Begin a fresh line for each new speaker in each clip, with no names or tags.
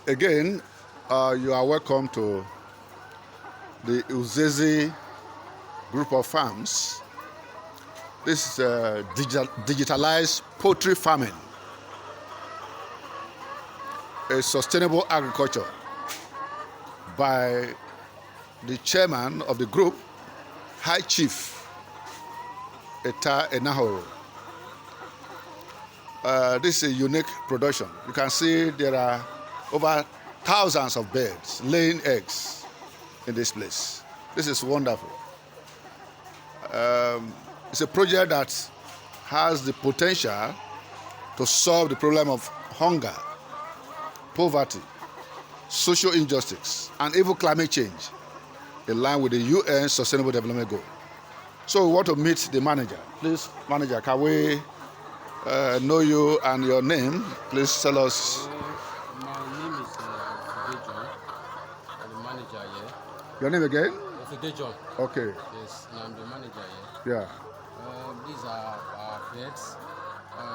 Again, you are welcome to the Uzezi group of farms. This is digitalized poultry farming, a sustainable agriculture by the chairman of the group, High Chief Eta Enahoro. This is a unique production. You can see there are over thousands of birds laying eggs in this place. This is wonderful. It's a project that has the potential to solve the problem of hunger, poverty, social injustice, and even climate change in line with the UN Sustainable Development Goal. So we want to meet the manager. Please, manager, can we know you and your name? Please tell us.
My name is John. I'm the manager here.
Your name again?
John.
Okay.
Yes, and I'm the manager here.
Yeah.
These are our beds.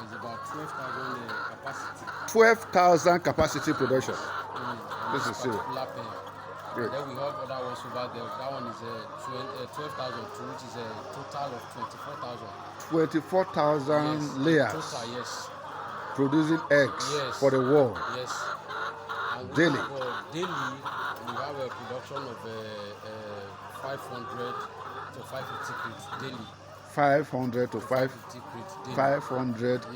It's about 12,000 capacity.
12,000 capacity production. This is serious.
Great. Then we have other ones over there. That one is 12,000 which is a total of 24,000.
24,000
yes.
layers.
Total, yes.
Producing eggs
yes.
for the world.
Yes. And
daily.
Daily, we have a production of 500 to 550 crates daily. 500 to 550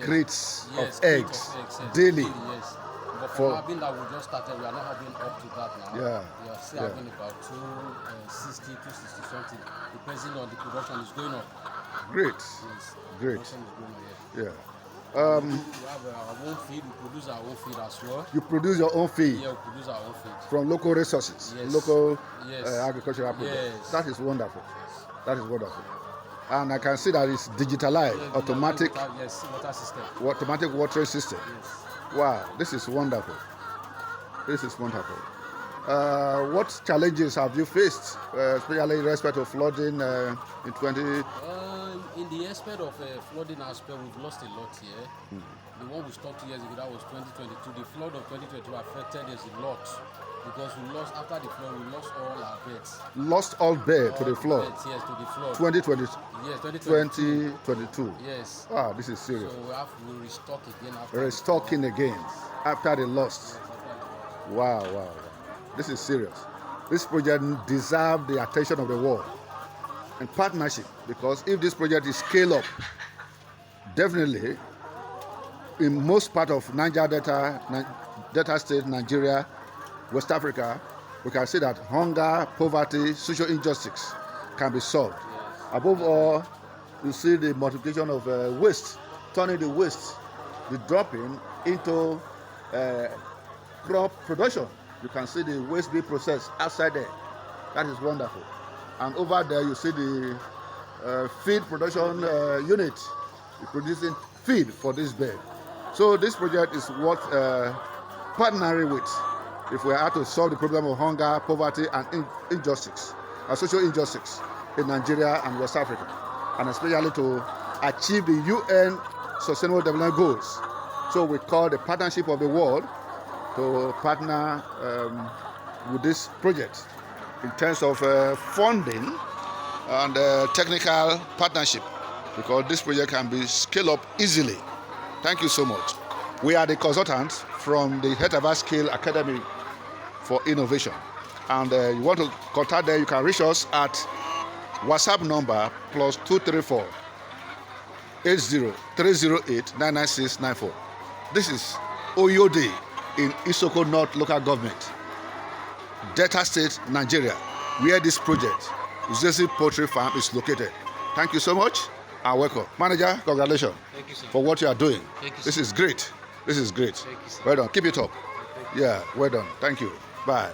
crates
yes,
of eggs daily.
Yes. But for having that we just started, we are not having up to that now.
Yeah.
We are still having about 260 to 60 something, depending on the production is going up.
Great.
Yes.
Great.
Production is going up,
yeah.
We have our own feed. We produce our own feed as well.
You produce your own feed?
Yeah, we produce our own feed.
From local resources?
Yes.
Local
yes.
Agricultural products?
Yes.
That is wonderful. Yes. That is wonderful. And I can see that it's digitalized,
yeah,
automatic,
yes, water system.
Automatic watering system.
Yes.
Wow, this is wonderful. This is wonderful. What challenges have you faced, especially in respect of flooding in 20?
In the aspect of flooding aspect, we've lost a lot here. The one we stopped 2 years ago, that was 2022. The flood of 2022 affected us a lot because we lost, after the flood, we lost all our beds. Lost all
beds to the flood?
Yes, to the flood.
2020?
Yes,
2022.
Yes.
Wow, this is serious.
So we have to restock again after.
Restocking again after the loss. Wow, wow, wow. This is serious. This project deserves the attention of the world and partnership, because if this project is scaled up, definitely in most part of Niger Delta State, Nigeria, West Africa, we can see that hunger, poverty, social injustice can be solved. Above all, you see the multiplication of waste, turning the waste, the dropping into crop production. You can see the waste being processed outside there. That is wonderful. And over there, you see the feed production unit producing feed for this bird. So this project is worth partnering with if we are to solve the problem of hunger, poverty, and injustice, social injustice in Nigeria and West Africa, and especially to achieve the UN Sustainable Development Goals. So we call the partnership of the world to partner with this project in terms of funding and technical partnership, because this project can be scaled up easily. Thank you so much. We are the consultants from the Hetava Skill Academy for Innovation. And you want to contact them, you can reach us at WhatsApp number +234 80 308 99694. This is Oyede in Isoko North Local Government, Delta State, Nigeria, where this project, Uzezi Poultry Farm, is located. Thank you so much and welcome. Manager, congratulations.
Thank you, sir.
For what you are doing.
Thank you,
this
sir.
is great. This is great.
Thank you, sir.
Well done. Keep it up. Yeah, well done. Thank you. Bye.